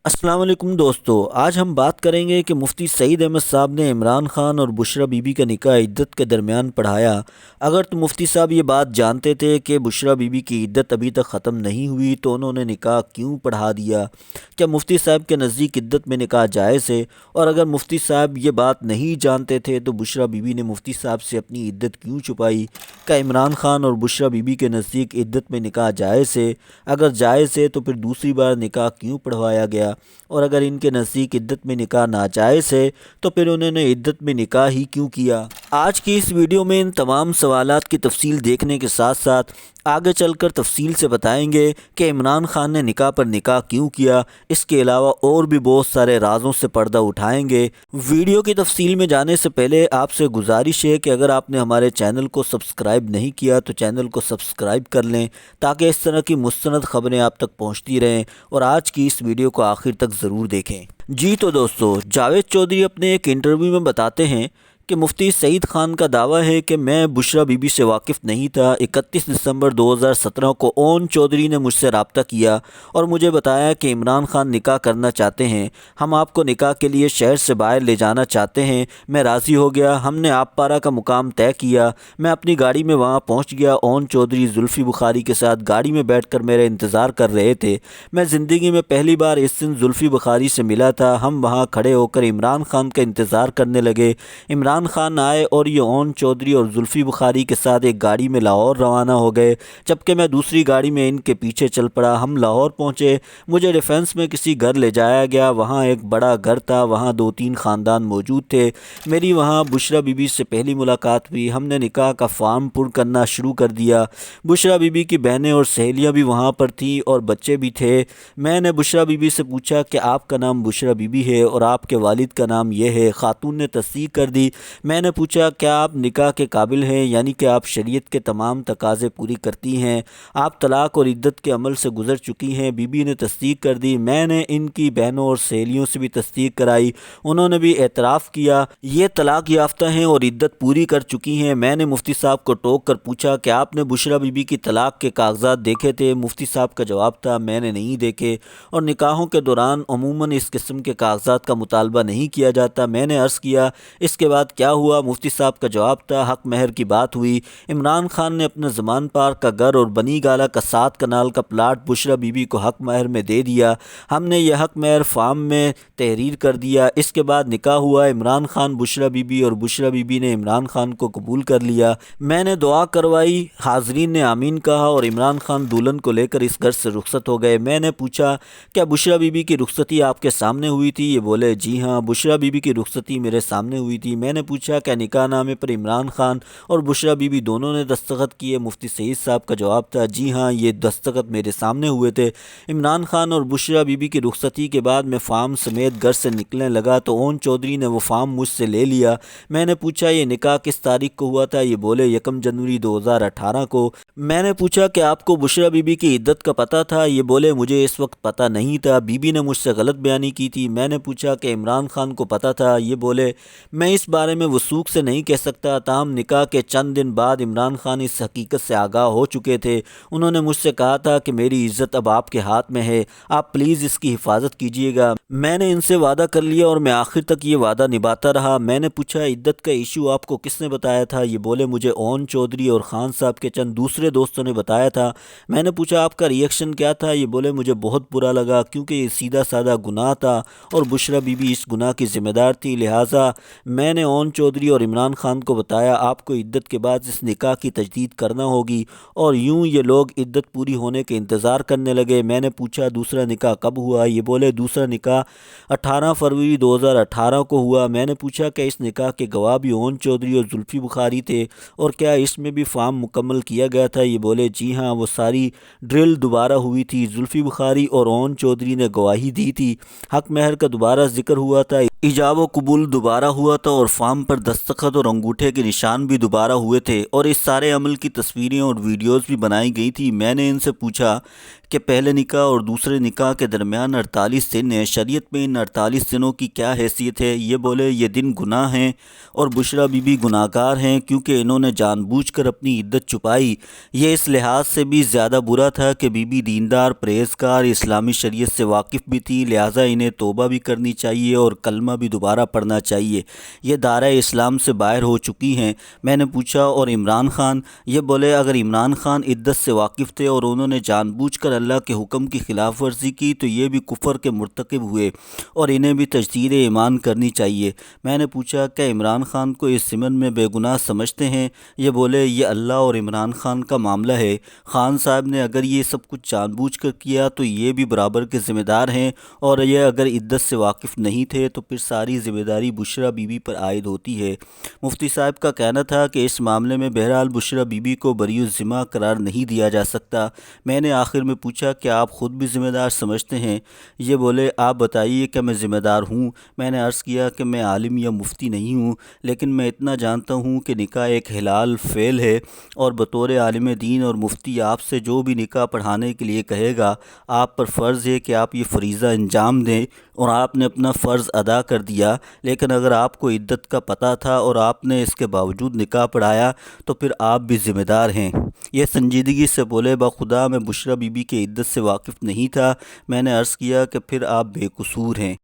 السلام علیکم دوستو، آج ہم بات کریں گے کہ مفتی سعید احمد صاحب نے عمران خان اور بشریٰ بی بی کا نکاح عدت کے درمیان پڑھایا۔ اگر تو مفتی صاحب یہ بات جانتے تھے کہ بشریٰ بی بی کی عدت ابھی تک ختم نہیں ہوئی تو انہوں نے نکاح کیوں پڑھا دیا؟ کیا مفتی صاحب کے نزدیک عدت میں نکاح جائز ہے؟ اور اگر مفتی صاحب یہ بات نہیں جانتے تھے تو بشریٰ بی بی نے مفتی صاحب سے اپنی عدت کیوں چھپائی؟ کیا عمران خان اور بشریٰ بی بی کے نزدیک عدت میں نکاح جائز ہے؟ اگر جائز ہے تو پھر دوسری بار نکاح کیوں پڑھوایا گیا؟ اور اگر ان کے نزدیک عدت میں نکاح ناجائز ہے تو پھر انہوں نے عدت میں نکاح ہی کیوں کیا؟ آج کی اس ویڈیو میں ان تمام سوالات کی تفصیل دیکھنے کے ساتھ ساتھ آگے چل کر تفصیل سے بتائیں گے کہ عمران خان نے نکاح پر نکاح کیوں کیا۔ اس کے علاوہ اور بھی بہت سارے رازوں سے پردہ اٹھائیں گے۔ ویڈیو کی تفصیل میں جانے سے پہلے آپ سے گزارش ہے کہ اگر آپ نے ہمارے چینل کو سبسکرائب نہیں کیا تو چینل کو سبسکرائب کر لیں تاکہ اس طرح کی مستند خبریں آپ تک پہنچتی رہیں، اور آج کی اس ویڈیو کو آخر تک ضرور دیکھیں۔ جی تو دوستو، جاوید چودھری اپنے ایک انٹرویو میں بتاتے ہیں کہ مفتی سعید خان کا دعویٰ ہے کہ میں بشریٰ بی بی سے واقف نہیں تھا۔ 31 دسمبر 2017 کو اون چودھری نے مجھ سے رابطہ کیا اور مجھے بتایا کہ عمران خان نکاح کرنا چاہتے ہیں، ہم آپ کو نکاح کے لیے شہر سے باہر لے جانا چاہتے ہیں۔ میں راضی ہو گیا، ہم نے آپ پارا کا مقام طے کیا، میں اپنی گاڑی میں وہاں پہنچ گیا۔ اون چودھری زلفی بخاری کے ساتھ گاڑی میں بیٹھ کر میرا انتظار کر رہے تھے۔ میں زندگی میں پہلی بار اس دن زلفی بخاری سے ملا تھا۔ ہم وہاں کھڑے ہو کر عمران خان کا انتظار کرنے لگے۔ عمران خان آئے اور یہ اون چودھری اور زلفی بخاری کے ساتھ ایک گاڑی میں لاہور روانہ ہو گئے، جبکہ میں دوسری گاڑی میں ان کے پیچھے چل پڑا۔ ہم لاہور پہنچے، مجھے ریفرنس میں کسی گھر لے جایا گیا۔ وہاں ایک بڑا گھر تھا، وہاں 2-3 خاندان موجود تھے۔ میری وہاں بشریٰ بی بی سے پہلی ملاقات ہوئی۔ ہم نے نکاح کا فارم پر کرنا شروع کر دیا۔ بشریٰ بی بی کی بہنیں اور سہیلیاں بھی وہاں پر تھیں اور بچے بھی تھے۔ میں نے بشریٰ بی بی سے پوچھا کہ آپ کا نام بشریٰ بی بی ہے اور آپ کے والد کا نام یہ ہے۔ خاتون نے تصدیق کر دی۔ میں نے پوچھا کیا آپ نکاح کے قابل ہیں، یعنی کہ آپ شریعت کے تمام تقاضے پوری کرتی ہیں، آپ طلاق اور عدت کے عمل سے گزر چکی ہیں؟ بی بی نے تصدیق کر دی۔ میں نے ان کی بہنوں اور سہیلیوں سے بھی تصدیق کرائی، انہوں نے بھی اعتراف کیا یہ طلاق یافتہ ہیں اور عدت پوری کر چکی ہیں۔ میں نے مفتی صاحب کو ٹوک کر پوچھا کہ آپ نے بشریٰ بی بی کی طلاق کے کاغذات دیکھے تھے؟ مفتی صاحب کا جواب تھا میں نے نہیں دیکھے، اور نکاحوں کے دوران عموماً اس قسم کے کاغذات کا مطالبہ نہیں کیا جاتا۔ میں نے عرض کیا اس کے بعد کیا ہوا؟ مفتی صاحب کا جواب تھا حق مہر کی بات ہوئی۔ عمران خان نے اپنا زمان پارک کا گھر اور بنی گالہ کا 7 کنال کا پلاٹ بشریٰ بی بی کو حق مہر میں دے دیا۔ ہم نے یہ حق مہر فارم میں تحریر کر دیا۔ اس کے بعد نکاح ہوا۔ عمران خان بشریٰ بی بی اور بشریٰ بی بی نے عمران خان کو قبول کر لیا۔ میں نے دعا کروائی، حاضرین نے آمین کہا اور عمران خان دلہن کو لے کر اس گھر سے رخصت ہو گئے۔ میں نے پوچھا کیا بشریٰ بی بی کی رخصتی آپ کے سامنے ہوئی تھی؟ یہ بولے جی ہاں، بشریٰ بی بی کی رخصتی میرے سامنے ہوئی تھی۔ میں نے پوچھا کیا نکاح نامے پر عمران خان اور بشریٰ بی بی دونوں نے دستخط کیے؟ مفتی سعید صاحب کا جواب تھا جی ہاں، یہ دستخط میرے سامنے ہوئے تھے۔ عمران خان اور بشریٰ بی بی کی رخصتی کے بعد میں فارم سمیت گھر سے نکلنے لگا تو اون چودھری نے وہ فارم مجھ سے لے لیا۔ میں نے پوچھا یہ نکاح کس تاریخ کو ہوا تھا؟ یہ بولے 1 جنوری 2018 کو۔ میں نے پوچھا کہ آپ کو بشریٰ بی بی کی عدت کا پتہ تھا؟ یہ بولے مجھے اس وقت پتہ نہیں تھا، بی بی نے مجھ سے غلط بیانی کی تھی۔ میں نے پوچھا کہ عمران خان کو پتہ تھا؟ یہ بولے میں اس بارے میں وثوق سے نہیں کہہ سکتا، تاہم نکاح کے چند دن بعد عمران خان اس حقیقت سے آگاہ ہو چکے تھے۔ انہوں نے مجھ سے کہا تھا کہ میری عزت اب آپ کے ہاتھ میں ہے، آپ پلیز اس کی حفاظت کیجیے گا۔ میں نے ان سے وعدہ کر لیا اور میں آخر تک یہ وعدہ نبھاتا رہا۔ میں نے پوچھا عدت کا ایشو آپ کو کس نے بتایا تھا؟ یہ بولے مجھے اون چودھری اور خان صاحب کے چند دوسرے دوستوں نے بتایا تھا۔ میں نے پوچھا آپ کا ریئیکشن کیا تھا؟ یہ بولے مجھے بہت برا لگا کیونکہ یہ سیدھا سادہ گناہ تھا اور بشریٰ بی بی اس گناہ کی ذمہ دار تھی، لہٰذا میں نے اون چودھری اور عمران خان کو بتایا آپ کو عدت کے بعد اس نکاح کی تجدید کرنا ہوگی، اور یوں یہ لوگ عدت پوری ہونے کے انتظار کرنے لگے۔ میں نے پوچھا دوسرا نکاح کب ہوا؟ یہ بولے دوسرا نکاح 18 فروری 2018 کو ہوا۔ میں نے پوچھا کہ اس نکاح کے گواہ بھی اون چودھری اور زلفی بخاری تھے اور کیا اس میں بھی فارم مکمل کیا گیا تھا؟ یہ بولے جی ہاں، وہ ساری ڈرل دوبارہ ہوئی تھی، زلفی بخاری اور اون چودھری نے گواہی دی تھی، حق مہر کا دوبارہ ذکر ہوا تھا، ایجاب و قبول دوبارہ ہوا تھا اور فارم پر دستخط اور انگوٹھے کے نشان بھی دوبارہ ہوئے تھے اور اس سارے عمل کی تصویریں اور ویڈیوز بھی بنائی گئی تھی۔ میں نے ان سے پوچھا کہ پہلے نکاح اور دوسرے نکاح کے درمیان 48 دن ہیں، شریعت میں ان 48 دنوں کی کیا حیثیت ہے؟ یہ بولے یہ دن گناہ ہیں اور بشریٰ بی بی گناہ گار ہیں کیونکہ انہوں نے جان بوجھ کر اپنی عدت چھپائی۔ یہ اس لحاظ سے بھی زیادہ برا تھا کہ بی بی دیندار، پرہیزگار، اسلامی شریعت سے واقف بھی تھی، لہٰذا انہیں توبہ بھی کرنی چاہیے اور کلمہ بھی دوبارہ پڑھنا چاہیے۔ یہ دائرہ اسلام سے باہر ہو چکی ہیں۔ میں نے پوچھا اور عمران خان؟ یہ بولے اگر عمران خان عدت سے واقف تھے اور انہوں نے جان بوجھ کر اللہ کے حکم کی خلاف ورزی کی تو یہ بھی کفر کے مرتکب ہوئے اور انہیں بھی تجدید ایمان کرنی چاہیے۔ میں نے پوچھا کہ عمران خان کو اس ضمن میں بے گناہ سمجھتے ہیں؟ یہ بولے یہ اللہ اور عمران خان کا معاملہ ہے، خان صاحب نے اگر یہ سب کچھ جان بوجھ کر کیا تو یہ بھی برابر کے ذمہ دار ہیں، اور یہ اگر عدت سے واقف نہیں تھے تو پھر ساری ذمہ داری بشریٰ بی بی پر عائد ہوتی ہے۔ مفتی صاحب کا کہنا تھا کہ اس معاملے میں بہرحال بشریٰ بی بی کو بری الذمہ قرار نہیں دیا جا سکتا۔ میں نے آخر میں پوچھا کہ آپ خود بھی ذمہ دار سمجھتے ہیں؟ یہ بولے آپ بتائیے کہ میں ذمہ دار ہوں؟ میں نے عرض کیا کہ میں عالم یا مفتی نہیں ہوں، لیکن میں اتنا جانتا ہوں کہ نکاح ایک حلال فعل ہے، اور بطور عالم دین اور مفتی آپ سے جو بھی نکاح پڑھانے کے لیے کہے گا آپ پر فرض ہے کہ آپ یہ فریضہ انجام دیں، اور آپ نے اپنا فرض ادا کر دیا۔ لیکن اگر آپ کو عدت کا پتہ تھا اور آپ نے اس کے باوجود نکاح پڑھایا تو پھر آپ بھی ذمہ دار ہیں۔ یہ سنجیدگی سے بولے بخدا میں بشریٰ بی بی کی عدت سے واقف نہیں تھا۔ میں نے عرض کیا کہ پھر آپ بے قصور ہیں۔